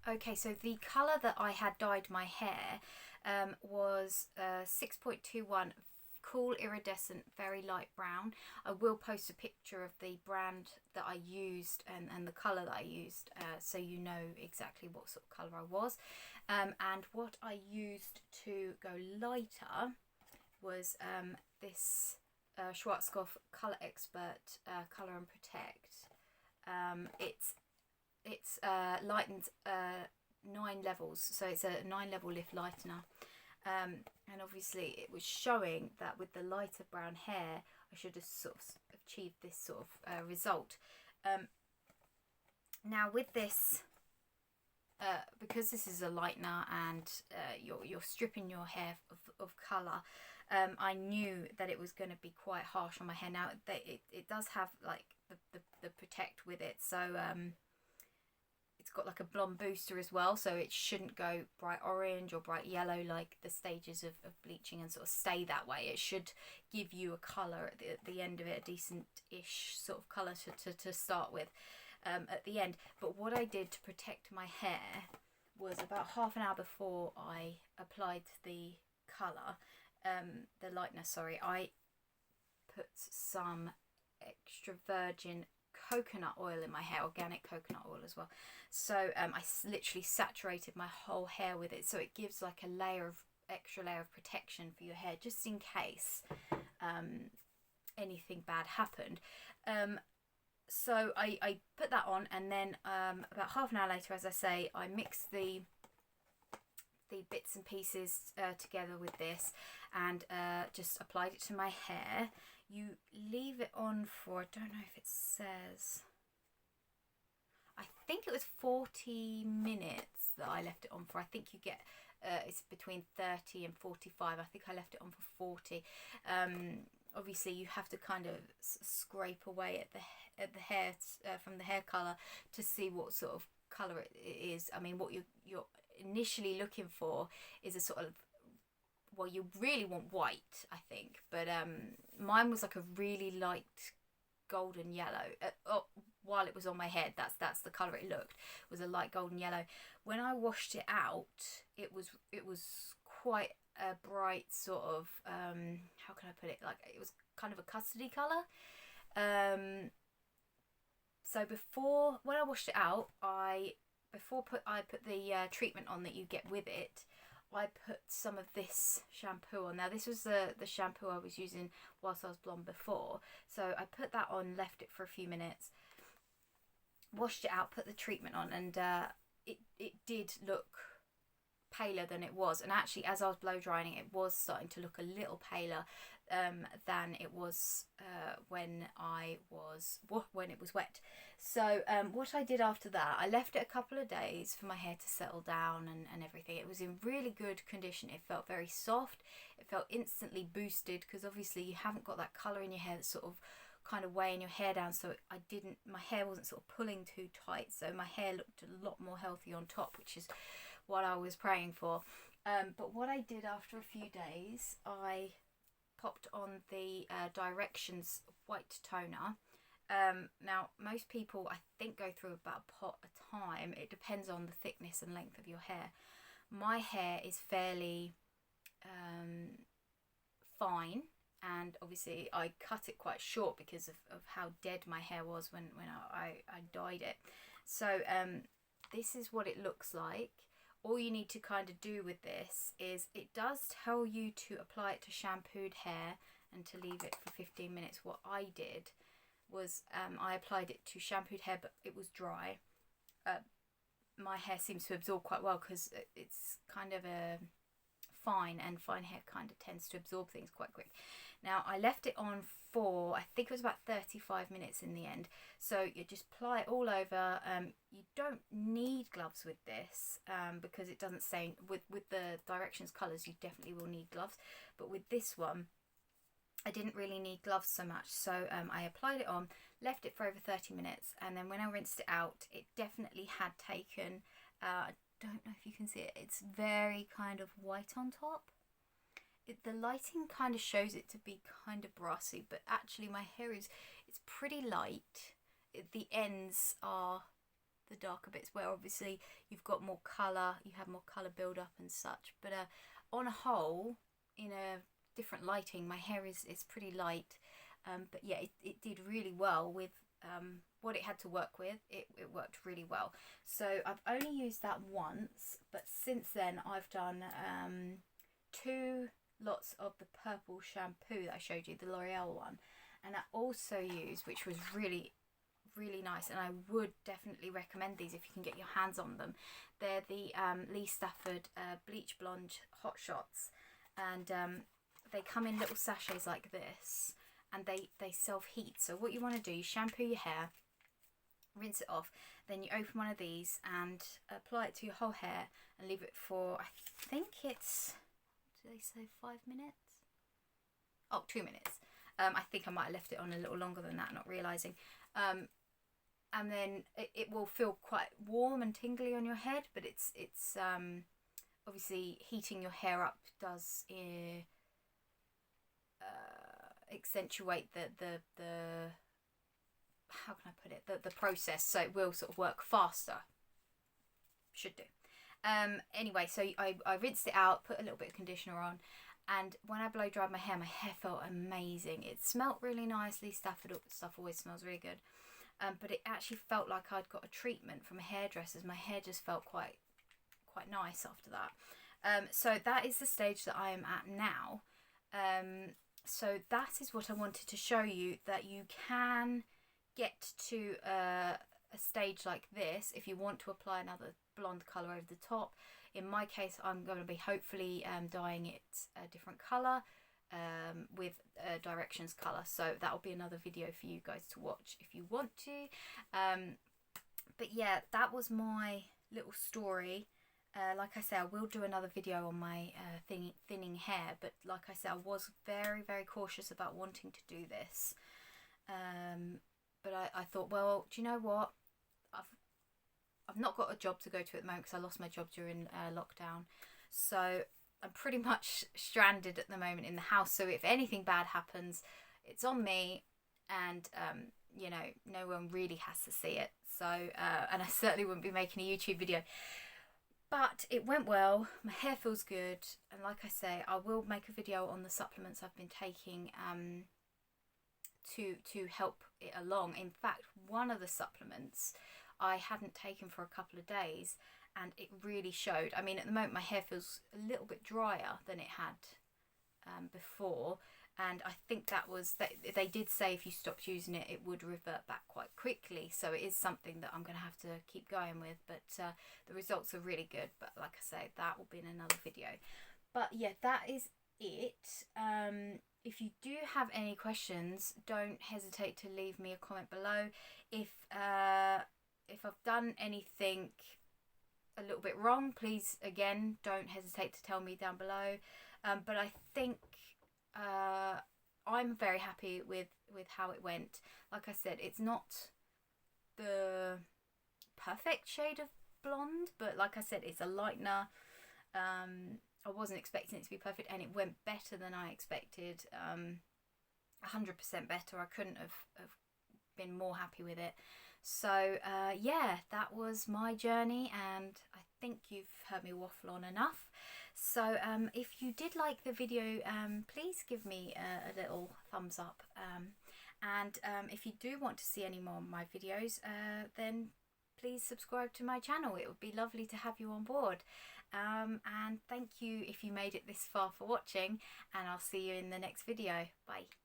Okay, so the colour that I had dyed my hair was 6.21 cool iridescent, very light brown. I will post a picture of the brand that I used and the colour that I used, so you know exactly what sort of colour I was. And what I used to go lighter was this Schwarzkopf Colour Expert Colour and Protect. It's lightened 9 levels, so it's a 9 level lift lightener. And obviously it was showing that with the lighter brown hair I should have sort of achieved this sort of result. Now with this, because this is a lightener and you're stripping your hair of colour, I knew that it was going to be quite harsh on my hair. Now it does have like the protect with it, so it's got like a blonde booster as well, so it shouldn't go bright orange or bright yellow like the stages of bleaching and sort of stay that way. It should give you a colour at the end of it, a decent-ish sort of colour to start with at the end. But what I did to protect my hair was about half an hour before I applied the colour, the lightener, sorry, I put some extra virgin coconut oil in my hair, organic coconut oil as well. So I literally saturated my whole hair with it, so it gives like a extra layer of protection for your hair, just in case anything bad happened. So I put that on, and then about half an hour later, as I say, I mixed the bits and pieces together with this, and just applied it to my hair. You leave it on for, I don't know if it says, I think it was 40 minutes that I left it on for. I think you get, it's between 30 and 45. I think I left it on for 40. Obviously you have to kind of scrape away at the hair from the hair colour to see what sort of colour it is. I mean, what you're initially looking for is a sort of, well, you really want white, I think, but mine was like a really light golden yellow. While it was on my head, that's the colour it looked, was a light golden yellow. When I washed it out, it was quite a bright sort of, how can I put it, like it was kind of a custardy colour. So when I washed it out, I put the treatment on that you get with it, I put some of this shampoo on. Now this was the shampoo I was using whilst I was blonde before, so I put that on, left it for a few minutes, washed it out, put the treatment on, and it did look paler than it was. And actually, as I was blow drying it was starting to look a little paler than it was when it was wet. So what I did after that, I left it a couple of days for my hair to settle down and everything. It was in really good condition. It felt very soft. It felt instantly boosted, because obviously you haven't got that colour in your hair that's sort of kind of weighing your hair down. So my hair wasn't sort of pulling too tight, so my hair looked a lot more healthy on top, which is what I was praying for. But what I did after a few days, I popped on the Directions white toner. Now most people, I think, go through about a pot a time. It depends on the thickness and length of your hair. My hair is fairly fine, and obviously I cut it quite short because of how dead my hair was when I dyed it. So this is what it looks like. All you need to kind of do with this is, it does tell you to apply it to shampooed hair and to leave it for 15 minutes. What I did was I applied it to shampooed hair, but it was dry. My hair seems to absorb quite well because it's kind of a fine, and fine hair kind of tends to absorb things quite quick. Now I left it on for, I think it was about 35 minutes in the end. So you just apply it all over. You don't need gloves with this because it doesn't say, with the Directions colours you definitely will need gloves, but with this one I didn't really need gloves so much. So I applied it on, left it for over 30 minutes, and then when I rinsed it out, it definitely had taken, I don't know if you can see it, it's very kind of white on top. The lighting kind of shows it to be kind of brassy, but actually my hair it's pretty light. The ends are the darker bits where obviously you've got more colour, you have more colour build up and such. But on a whole, in a different lighting, my hair is pretty light. But yeah, it did really well with what it had to work with. It worked really well. So I've only used that once, but since then I've done 2 lots of the purple shampoo that I showed you, the L'Oreal one, and I also used, which was really nice, and I would definitely recommend these if you can get your hands on them. They're the Lee Stafford Bleach Blonde Hot Shots, and they come in little sachets like this, and they self-heat. So what you want to do, you shampoo your hair, rinse it off, then you open one of these and apply it to your whole hair and leave it for, I think it's, do they say 5 minutes? Oh, 2 minutes. I think I might have left it on a little longer than that, not realising. And then it will feel quite warm and tingly on your head, but it's obviously heating your hair up does accentuate the how can I put it, the process, so it will sort of work faster. Should do. Anyway, so I rinsed it out, put a little bit of conditioner on, and when I blow dried my hair felt amazing. It smelled really nicely. Stafford stuff always smells really good. But it actually felt like I'd got a treatment from a hairdresser's. My hair just felt quite nice after that. So that is the stage that I am at now. So that is what I wanted to show you, that you can get to a stage like this if you want to apply another blonde colour over the top. In my case, I'm going to be hopefully dyeing it a different colour with directions colour, so that will be another video for you guys to watch if you want to. But yeah, that was my little story. Like I say, I will do another video on my thinning hair, but like I said, I was very cautious about wanting to do this. But I thought, well, do you know what? I've not got a job to go to at the moment because I lost my job during lockdown. So I'm pretty much stranded at the moment in the house. So if anything bad happens, it's on me, and you know, no one really has to see it. So and I certainly wouldn't be making a YouTube video. But it went well, my hair feels good, and like I say, I will make a video on the supplements I've been taking to help it along. In fact, one of the supplements I hadn't taken for a couple of days, and it really showed. I mean, at the moment my hair feels a little bit drier than it had before, and I think that was that they did say if you stopped using it, it would revert back quite quickly. So it is something that I'm going to have to keep going with, but the results are really good. But like I say, that will be in another video. But yeah, that is it. If you do have any questions, don't hesitate to leave me a comment below. If I've done anything a little bit wrong, please again don't hesitate to tell me down below. But I think I'm very happy with how it went. Like I said, it's not the perfect shade of blonde, but like I said, it's a lightener. I wasn't expecting it to be perfect, and it went better than I expected. 100% better. I couldn't have been more happy with it. So yeah, that was my journey, and I think you've heard me waffle on enough. So if you did like the video, please give me a little thumbs up, and if you do want to see any more of my videos, then please subscribe to my channel. It would be lovely to have you on board. And thank you if you made it this far for watching, and I'll see you in the next video. Bye.